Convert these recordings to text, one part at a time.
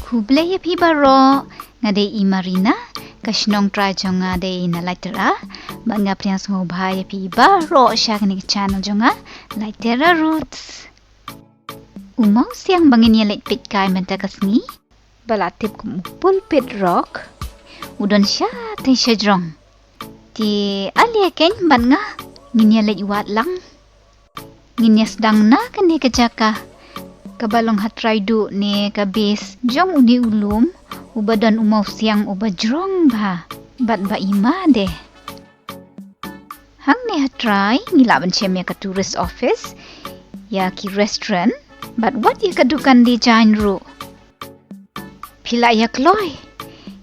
Hublay pi baro ngade I marina kashnong trajong ngade na laitera mga prians ngobhay pi baro siya kini channel jonga laitera roots. Umaw siyang bangin ya leitpit kay mentakasngi balatip kum Pulpit Rock udon siya tay jingjrong. Ti ali keiñ ban nga ngin ya leitwat lang. Ngin ya sedang na kani ka jaka. Kabalong hatray du ni kabis jong uni ulum ubadan mawsiang uba jrong ba bat ba ima de. Hang ni hatray ngilaban siya ka tourist office ya ki restaurant bat what ya kadukan di jingjrong. Pila ya kloy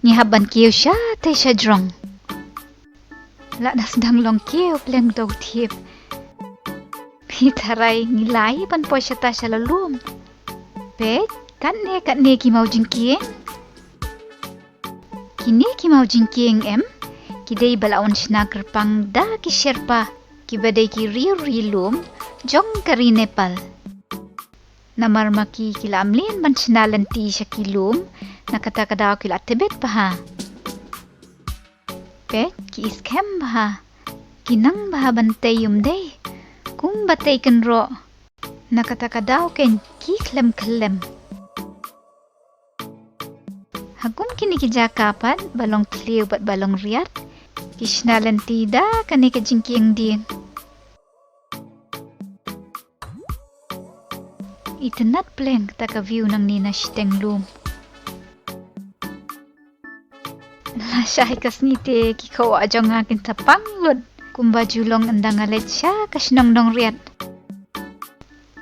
ngihaban kiew siya tay siya jrong. Ladas dang long kiew pleng dog tip. Pitaray ngilay pan po siya ta siya lalum. Pet, kat ne ki mau jingkieng. Kini ki mau jingkieng em. Kidai balaon shna kyrpang da ki Sherpa. Kibadai ki rilum jong kari Nepal. Namar maki kila mlien ban shna lynti siya kilum. Nakata kadaw kila tbit phah. Pet, ki iskem phah. Kinang phah bantay day. Kung batay kenro. Nakata kadaw keiñ ki klem. Hagum kini ki jaka pat balong kiew bat balong riat. Ki shna lynti da kani ka jingkieng din. Itenat pleng ta ka view nang nina shiteng lum. Lasyahay kas ngiti ki kawa jong akin sa panglod. Kumba julong andang alit siya kasnong dong riat.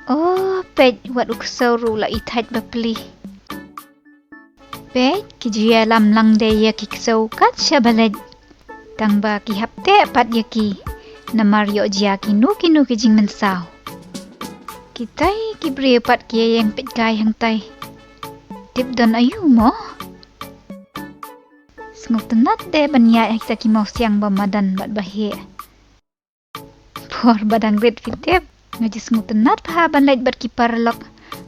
Oh, pet wat uksaw rula itait bapli. Pet kijiya lam lang de ya kiksaw kat siya balad. Tang ba ki hapte pat ya ki. Namar yo jiya kinu ki jing mensaw. Kitay ki briew pat kiya yang pet kay hang tay. Tip don ayu mo. Sngok tenat de banya kita ki mawsiang bamadan bat bahe. Por badang red fitip. Ngajis ngutenat phah ban leit bat kiparlok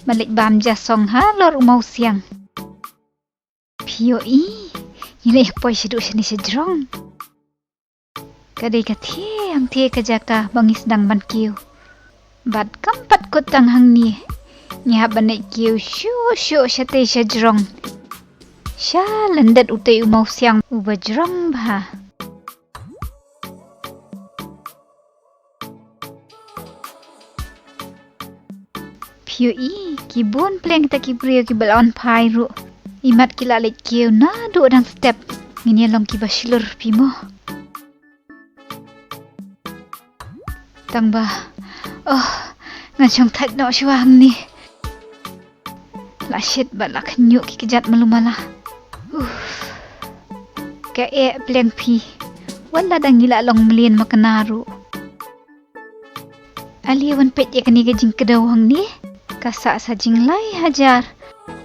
balik bam jasong halor mawsiang. Pio nilai poi sidu sini jingjrong. Kadai kathi ang tie ka jaka bangis dang ban kiew. Bat kampat kutang hang ni. Nya ban leit kiew shu syate jingjrong. Sya lendat utai mawsiang uba jrong ba. Pio kibun pleng ta kibriyo ki balon phai ru. Imat kila leit kiew na do dang step. Ngin long ki basilur pimo. Tang ba. Oh, ngajong tat no syuang ni. La shit bat la khnyu ki kejat malumala. Ka pleng pi. Wala dang ngila long mlien makanaru. Aliwan pet ya kani gajing kedaw hang ni. Kasak sajing lai hajar.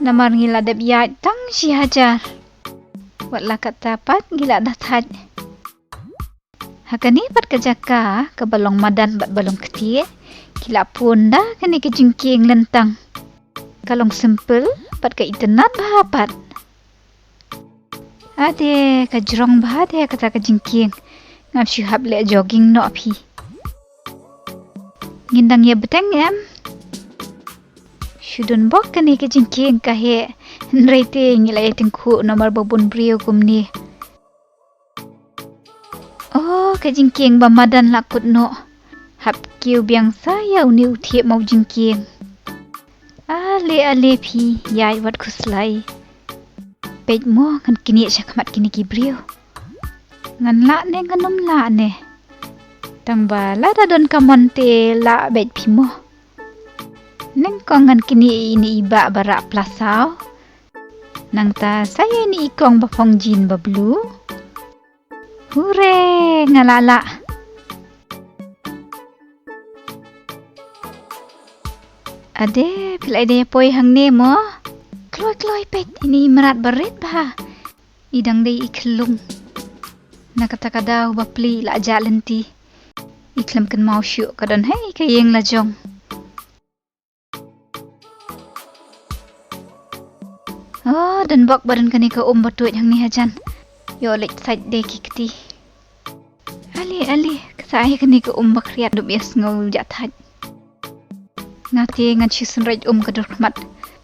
Namar ngila dap iaid tang si hajar. Watlah kata pat gila dah thaj. Hakani pat ka jaka ka balong madan bat balong ketie. Kila pun dah kani ka jingkieng lentang. Kalong simple pat ka internet bahapat. Ade ka jrong bah de kata ka jingkieng. Ngap syuhab le jogging no api. Ngindang ya beteng em. Shudun bok kani ka jingkieng kahe nreite ngilay tingku nomor babun briew kumni. Oh, ka jingkieng bamadan lakut no. Hap kiew biang saya uni uti mau jingkieng. Ale pi yai wat kuslai. Pej mo kan kini syakmat kini ki briew. Ngan la ne nganom la ne. Tang bala da don kamonte la bej pi mo. Neng kongan kini ini iba barak plasau. Nang ta saya ni ikong bapong jin bablu. Hure ngalala. Ade pilai de poi hang ne mo. Kloy pet ini merat berit bah. Idang de iklung. Nakata kadaw bapli la ja lynti. Iklam kan mau syuk kadon hei kayeng la jong. Oh, dan bak badan kani ka batut hang ni hajan. Yo lek side de kikti. Ali, saya kani ka bak riat du bias ngau jathat. Ngati ngan chi sunraj ka durmat.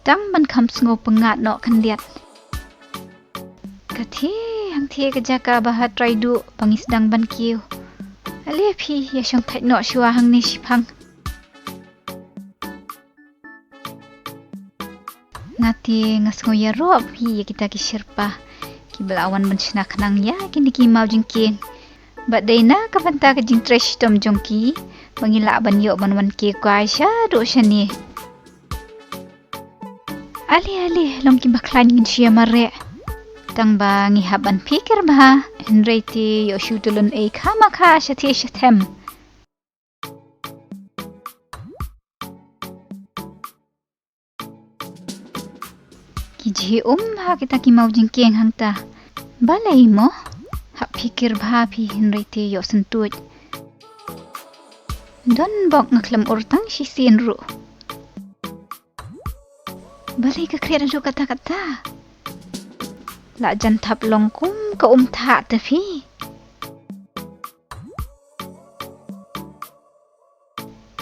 Tang ban kham ngau pengat no kan liat. Kati hang thi ka jaka bahat try du pangis dang ban kiew. Ali phi ya shong thai no shwa hang ni shipang. Ngati ngasngo ya rob hi kita ki Sherpa ki belawan ban shna khnang ya kini ki mau jingkieng ba deina ka banta ka jing trash tom jongki bangila ban yo ban wan ki kwai sha do shani ali long ki baklan ngin shia mare tang ba ngi haban pikir ba henreti yo shutulun e khama kha shathi shathem ji ha kita ki mau jingkieng hang ta balai mo ha pikir bha phi henreti yo sentut don bok ngaklam urtang si sin ru balai ka kriat ru kata la jan thap longkum ka tha ta phi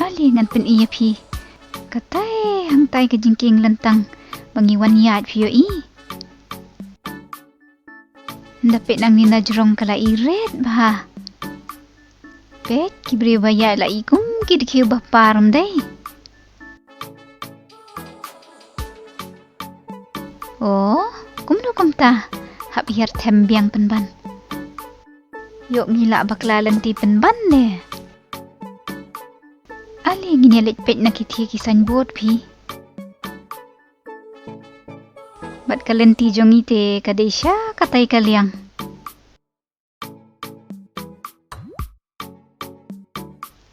ali ngan pen iya phi katai hang tai ka jingkieng lentang bangiwan iaid vio i. Dapit nang nina jrong kala iret bah. Pet ki briew baya la i kum ki dikhiu bah param day. Oh, kum ta. Hap hiar them biang penban. Yok ngila bakla lynti penban ne. Ali ngini leit pet na kithi ki signboard phi. Bat kalenti jongi te kadesha katai kaliang.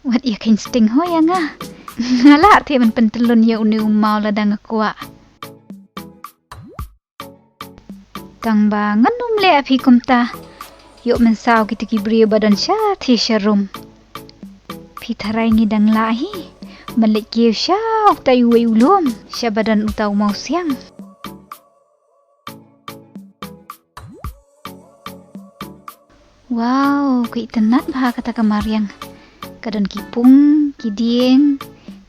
Wat ia kain sting ho ya nga. Ngala te man pentelun ya uni umau ladang akwa. Tang ba nganum le api kumta. Yuk mensau kita ki briew badan sha thi sharum. Pi tharai ngidang lahi. Balik kiew sha uktai uwe ulum. Sha badan utau mawsiang. Wow, ki tenat bah kata kamariang. Kadan kipung, kidieng,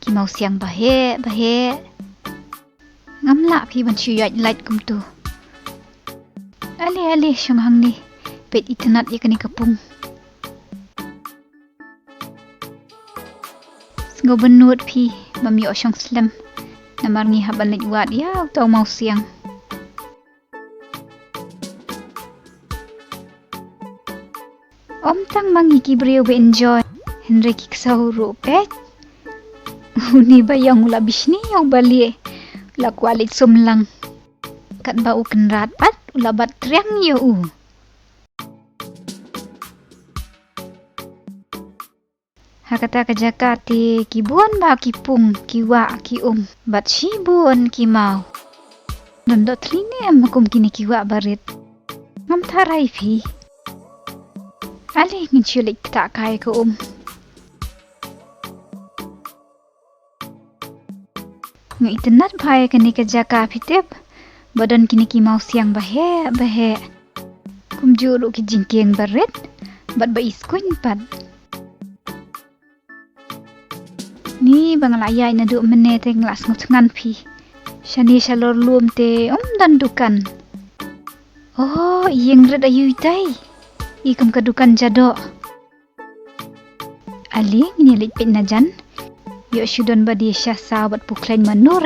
ki mawsiang bahe. Ngamla phi ban iaid leit kum tu. Ali shong hang ni. Pet itenat ya kani kapung. Ngo benut phi mamyo shong slam. Namar ngi haban leit wat ya tau mawsiang. Om tang mangi ki briew be enjoy. Henry ki ksau rupet. Uni bayang ula bisni yang bali. La kualit sumlang. Kat bau kenrat pat ula bat triang yo u. Hakata ka jaka ti ki buan ba ki pung ki wa ki bat shi buan ki mau. Don dot line makum kini ki wa barit. Ngam tharai phi. Ali ngin cilik tak kai ke Ngai tenat bhai kani ka jaka pitep. Badan kini ki mawsiang bahe. Kum juru ki jingkieng baret. Bat ba iskuin pat. Ni bang layai na du menete nglas ngutangan pi. Shani shalor lum te dan dukan. Oh, iyeng red ayu tai. Ikam kadukan jado. Ali ngini leit pet najan. Yo shudon badi syah sahabat puklain manu.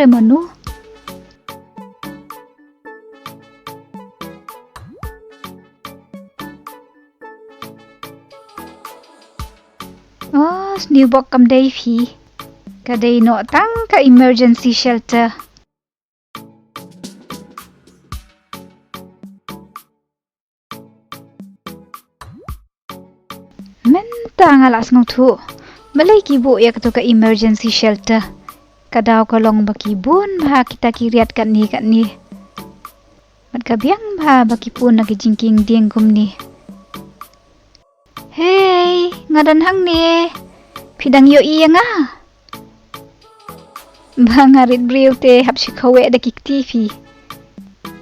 Oh, snewbok kam day phi. Kadai no tang ka emergency shelter. Mentang alas ngau tu. Balai kibu ya ketu ka emergency shelter. Kadau kolong baki bun bah kita kiriat kat ni. Mat kabiang bah baki pun lagi jingkieng dieng kum ni. Hey, ngadan hang ni. Pidang yo iya nga. Bah ngarit briew te hap shikawe da kik TV.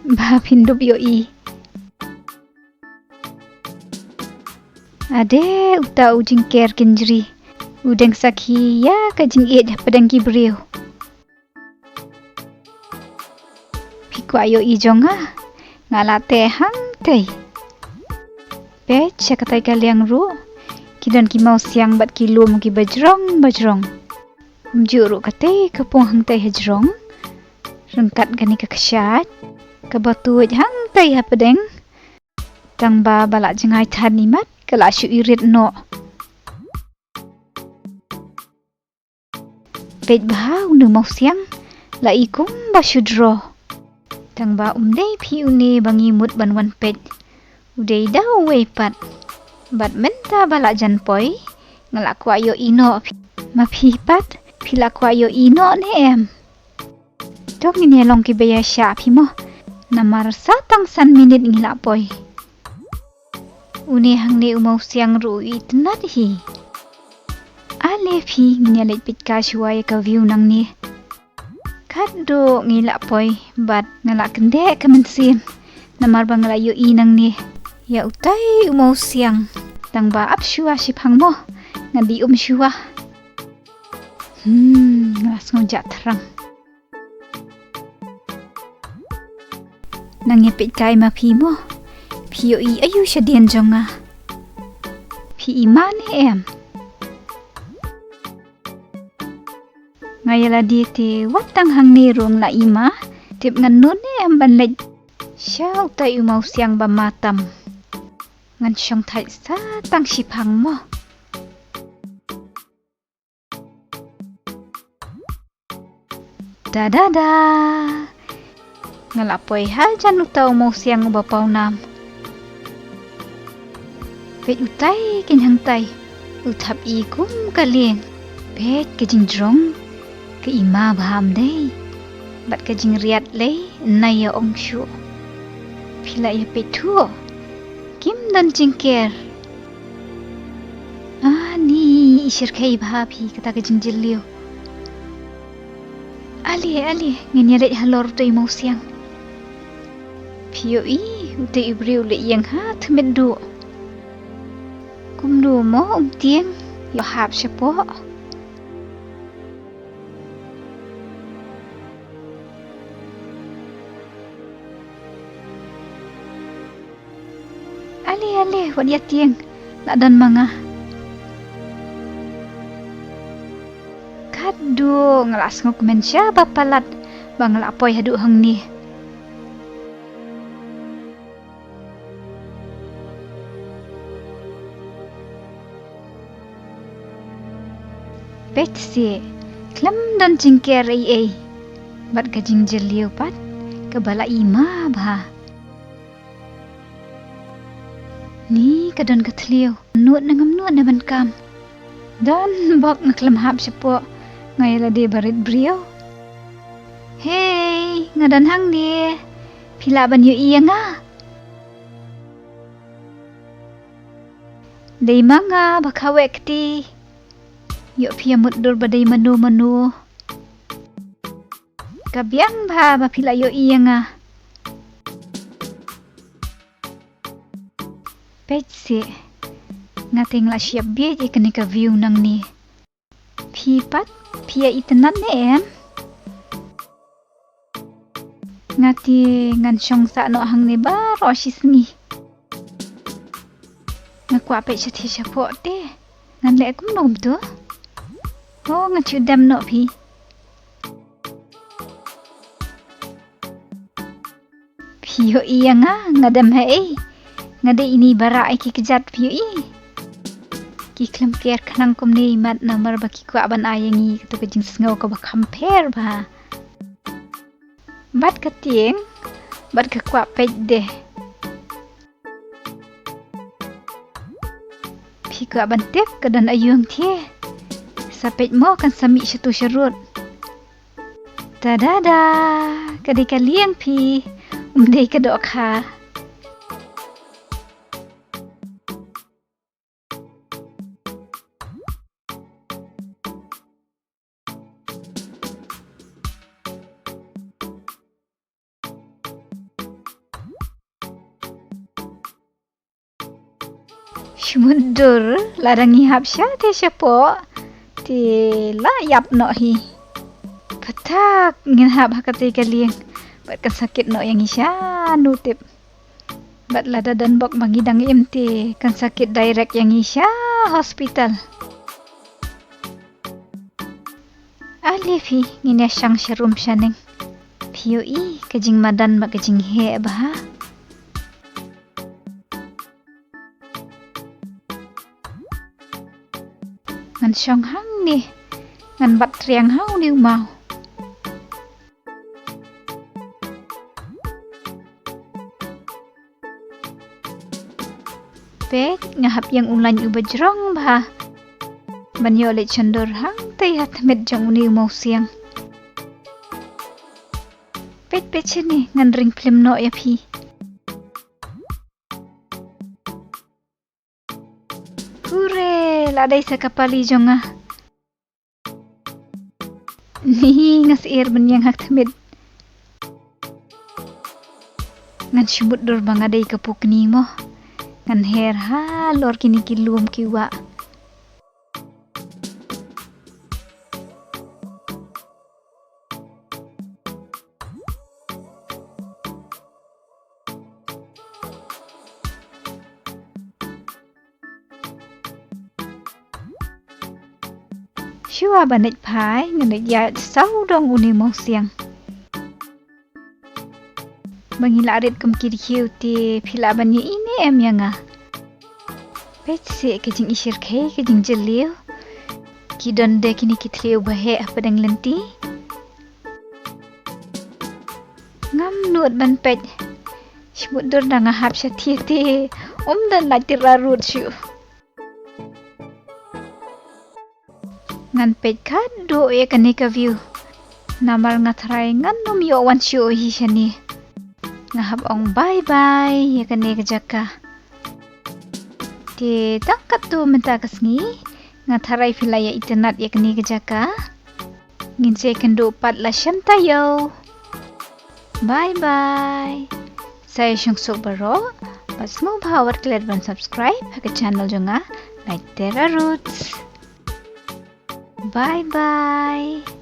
Bah pindup yoi. Ade uta jingkieng kinjri. Udeng sakhi ya kajing iaid padang ki briew. Pikwa yoi jonga. Ngalate hang tei. Pech katai kaliang ru. Kidan ki mawsiang bat ki lum ki bajrong. Umjuru katai kapung hang tei hajrong. Rengkat gani ka kasyat. Kabatuj hang tei hapadeng. Tang ba balak jengai tan nimat. Kala syu irit no. Pech bah unu mawsiang. La ikum ba syudro. Tang ba umdei pi uni bangimut banwan pech. Udei dah wepat. Bat menta balak janpoi. Ngelak kwayo ino. Mapipat. Pila kwayo ino ne em. Tok ini long ki baya sya pimo. Namar satang san minit ngilak poi. Uni hang ne mawsiang ru itnat hi. Ale pi ngelet pit ka syuai ka view nang ni. Kado ngilak poi. Bat ngelak kendek ka mensim. Namar bang ngelayo inang ni. Ya utai mawsiang. Tang ba ap syua sipang mo. Ngadi syua. Ngelas ngojak terang. Nangepit kai ma pi mo. Pi yoi ayu syadian jonga. Pi imane em. Ngayala di te watang hang nerong la ima. Tip ngan nun em ban lej. Syau tai mawsiang ba matam. Ngan syong thai satang sipang mo. Da. Ngalapoi hajan utau mawsiang ba pawnam. Pech utai kinyang tai. Utap ikum kalieng. Pech ke jingjrong. Ke ima baham dei. Bat ke jingriat lei. Naya ong syu. Pila ya petu. Kim dan jingkieng. Ni isir kai bhapi kata ke jingjiliu. Ali ngenyaret halor tei mawsiang. Piyo utai briew le yang ha temendu. Kumdu mo tieng yo hap syapo. Ali wan ya tieng ladan manga. Kado ngelas ngok mensya bapalat bang lapoi hadu hang ni. Pech si klem dan jingkieng ai. Bat ka jingjeliu pat kebala ima bah. Ni kadon katliu. Nuot nangam nuot na bankam. Dan bok naklem hap syapo. Ngayala di barit briew. Hey, ngadan hang ni. Pila ban yu iya nga. Day manga bakawe kti. Yuk pia mudur badai menu. Kabiang ba pila yu iya nga. Pech si. Ngating la siap biya je kani ka view nang ni. Pipat pia itenat ne em. Ngati ngan syong sa no hang ni baro sisngi. Ngakwa pech syati syapo te. Ngan le akum nom tu. Oh ngacudam no pi. Piyo iya nga ngadam hai. Ngade ini bara ai ki kejat piyo Ki klem ker kanang kum ni mat namar baki ku aban ayangi katu kejing sengau ka ba compare ba. Bat katieng bat ka kwa pej deh. Pi ku aban tip kadan ayung tie. Sapej mo kan sami syatu syarut. Tadada kadi kaliang pi umdei kedok ha. Mundur larangi hapsya te syapo te layap no hi patak ngin hap hakati kalian bat kan sakit no yang isya nutip bat lada dan bok mangidang imti kan sakit direct yang isya hospital alifi ngin ya syang syarum syaneng pioi kejing madan bak kejing he bah ngan syong hang ni ngan bat triang hau ni mau pek ngahap yang ulan ubajrong bah banyo le chandor hang tay hatmet jong ni mawsiang pet ni ngan ring film no ya phi hure ladai sa kapali jonga ni ngas air benyang hatmet ngan shimut dor bangadai kapuk ni mo ngan her halor kini kilum kiwa Shua banit phai ngan iaid sau dong uni mawsiang bangilarit kum kiew ti phila banyi ini em yanga pet se kejing isir kei kejing jeliu kidon de kini kitliu bahe padang lynti ngam nuot ban pet shmut dor danga hap syathi ti dan lati rarut syu ngan pet kado ya kanika view namar ngatrai ngan num yo wan syu hi shani ngahap ong bye bye ya kanika jaka ti tangkat tu mentakas ngi ngatharai filaya internet ya kanika jaka ngin se kendo pat la shanta yo bye bye saya syungsuk baro pas mau power kalian ban subscribe ke channel jonga like Terra Roots. Bye bye.